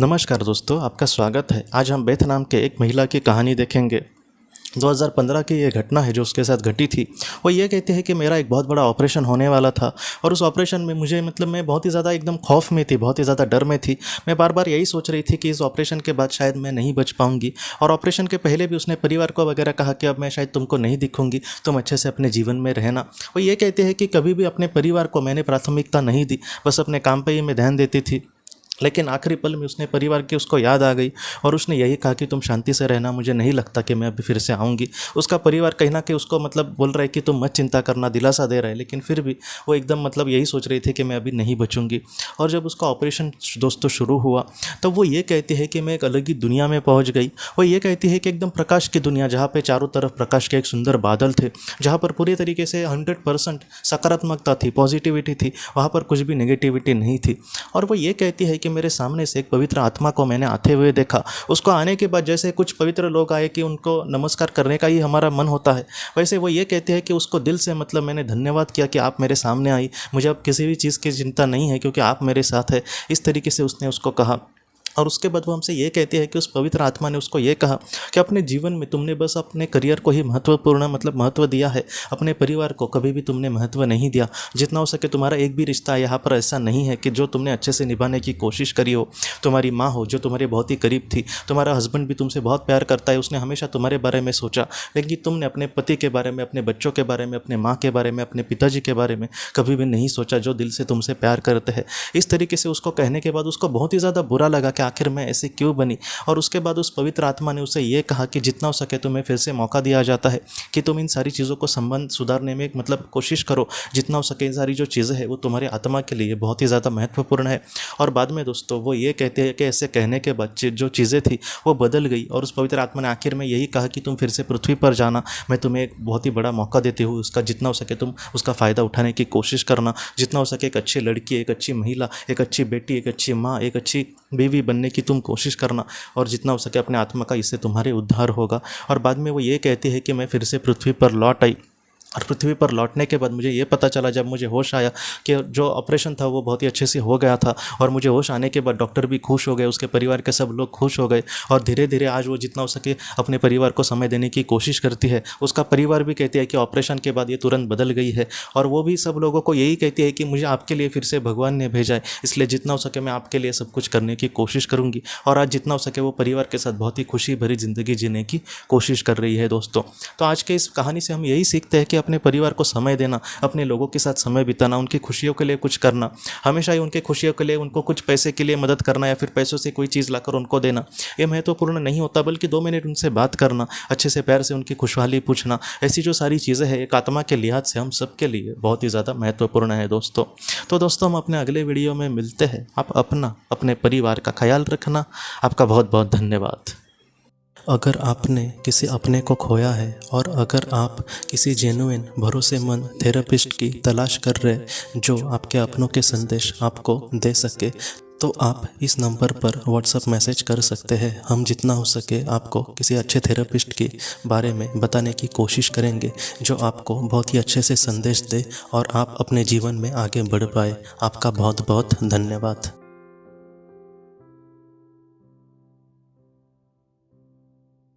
नमस्कार दोस्तों, आपका स्वागत है। आज हम बेथ नाम के एक महिला की कहानी देखेंगे। 2015 की ये घटना है जो उसके साथ घटी थी। वो ये कहती है कि मेरा एक बहुत बड़ा ऑपरेशन होने वाला था और उस ऑपरेशन में मुझे मैं बहुत ही ज़्यादा एकदम खौफ में थी, बहुत ही ज़्यादा डर में थी। मैं बार बार यही सोच रही थी कि इस ऑपरेशन के बाद शायद मैं नहीं बच पाऊंगी। और ऑपरेशन के पहले भी उसने परिवार को वगैरह कहा कि अब मैं शायद तुमको नहीं दिखूंगी, तुम अच्छे से अपने जीवन में रहना। वो ये कहती है कि कभी भी अपने परिवार को मैंने प्राथमिकता नहीं दी, बस अपने काम पर ही मैं ध्यान देती थी। लेकिन आखिरी पल में उसने परिवार की उसको याद आ गई और उसने यही कहा कि तुम शांति से रहना, मुझे नहीं लगता कि मैं अभी फिर से आऊँगी। उसका परिवार कहीं ना कहीं उसको बोल रहा है कि तुम मत चिंता करना, दिलासा दे रहा है, लेकिन फिर भी वो एकदम यही सोच रही थी कि मैं अभी नहीं बचूंगी। और जब उसका ऑपरेशन दोस्तों शुरू हुआ तब वो ये कहती है कि मैं एक अलग ही दुनिया में पहुँच गई। वो ये कहती है कि एकदम प्रकाश की दुनिया, जहाँ पे चारों तरफ प्रकाश के एक सुंदर बादल थे, जहाँ पर पूरी तरीके से 100% सकारात्मकता थी, पॉजिटिविटी थी, वहाँ पर कुछ भी नेगेटिविटी नहीं थी। और वो ये कहती है कि मेरे सामने से एक पवित्र आत्मा को मैंने आते हुए देखा। उसको आने के बाद जैसे कुछ पवित्र लोग आए कि उनको नमस्कार करने का ही हमारा मन होता है, वैसे वो ये कहते हैं कि उसको दिल से मैंने धन्यवाद किया कि आप मेरे सामने आई, मुझे अब किसी भी चीज़ की चिंता नहीं है क्योंकि आप मेरे साथ है। इस तरीके से उसने उसको कहा। और उसके बाद वो हमसे ये कहती है कि उस पवित्र आत्मा ने उसको ये कहा कि अपने जीवन में तुमने बस अपने करियर को ही महत्वपूर्ण महत्व दिया है, अपने परिवार को कभी भी तुमने महत्व नहीं दिया। जितना हो सके तुम्हारा एक भी रिश्ता यहाँ पर ऐसा नहीं है कि जो तुमने अच्छे से निभाने की कोशिश करी हो। तुम्हारी माँ हो जो तुम्हारे बहुत ही करीब थी, तुम्हारा हस्बैंड भी तुमसे बहुत प्यार करता है, उसने हमेशा तुम्हारे बारे में सोचा, लेकिन तुमने अपने पति के बारे में, अपने बच्चों के बारे में, अपने माँ के बारे में, अपने पिताजी के बारे में कभी भी नहीं सोचा जो दिल से तुमसे प्यार करते हैं। इस तरीके से उसको कहने के बाद उसको बहुत ही ज़्यादा बुरा लगा कि आखिर मैं ऐसे क्यों बनी। और उसके बाद उस पवित्र आत्मा ने उसे ये कहा कि जितना हो सके तुम्हें फिर से मौका दिया जाता है कि तुम इन सारी चीज़ों को संबंध सुधारने में कोशिश करो। जितना हो सके इन सारी जो चीज़ें हैं वो तुम्हारे आत्मा के लिए बहुत ही ज़्यादा महत्वपूर्ण है। और बाद में दोस्तों वो ये कहते हैं कि ऐसे कहने के बाद जो चीज़ें थी वो बदल गई और उस पवित्र आत्मा ने आखिर में यही कहा कि तुम फिर से पृथ्वी पर जाना, मैं तुम्हें एक बहुत ही बड़ा मौका देती हूँ, उसका जितना हो सके तुम उसका फ़ायदा उठाने की कोशिश करना। जितना हो सके एक अच्छी लड़की, एक अच्छी महिला, एक अच्छी बेटी, एक अच्छी माँ, एक अच्छी बीवी बनने की तुम कोशिश करना और जितना हो सके अपने आत्मा का इससे तुम्हारे उद्धार होगा। और बाद में वो ये कहती है कि मैं फिर से पृथ्वी पर लौट आई और पृथ्वी पर लौटने के बाद मुझे ये पता चला, जब मुझे होश आया, कि जो ऑपरेशन था वो बहुत ही अच्छे से हो गया था। और मुझे होश आने के बाद डॉक्टर भी खुश हो गए, उसके परिवार के सब लोग खुश हो गए। और धीरे धीरे आज वो जितना हो सके अपने परिवार को समय देने की कोशिश करती है। उसका परिवार भी कहती है कि ऑपरेशन के बाद ये तुरंत बदल गई है। और वो भी सब लोगों को यही कहती है कि मुझे आपके लिए फिर से भगवान ने भेजा है, इसलिए जितना हो सके मैं आपके लिए सब कुछ करने की कोशिश करूँगी। और आज जितना हो सके वो परिवार के साथ बहुत ही खुशी भरी ज़िंदगी जीने की कोशिश कर रही है दोस्तों। तो आज के इस कहानी से हम यही सीखते हैं कि अपने परिवार को समय देना, अपने लोगों के साथ समय बिताना, उनकी खुशियों के लिए कुछ करना, हमेशा ही उनके खुशियों के लिए उनको कुछ पैसे के लिए मदद करना या फिर पैसों से कोई चीज़ लाकर उनको देना, ये महत्वपूर्ण नहीं होता, बल्कि 2 मिनट उनसे बात करना, अच्छे से प्यार से उनकी खुशहाली पूछना, ऐसी जो सारी चीज़ें हैं एक आत्मा के लिहाज से हम सबके लिए बहुत ही ज़्यादा महत्वपूर्ण है दोस्तों। तो दोस्तों हम अपने अगले वीडियो में मिलते हैं। आप अपने परिवार का ख्याल रखना। आपका बहुत बहुत धन्यवाद। अगर आपने किसी अपने को खोया है और अगर आप किसी जेन्युइन भरोसेमंद थेरेपिस्ट की तलाश कर रहे जो आपके अपनों के संदेश आपको दे सके, तो आप इस नंबर पर व्हाट्सएप मैसेज कर सकते हैं। हम जितना हो सके आपको किसी अच्छे थेरेपिस्ट के बारे में बताने की कोशिश करेंगे जो आपको बहुत ही अच्छे से संदेश दे और आप अपने जीवन में आगे बढ़ पाए। आपका बहुत बहुत धन्यवाद।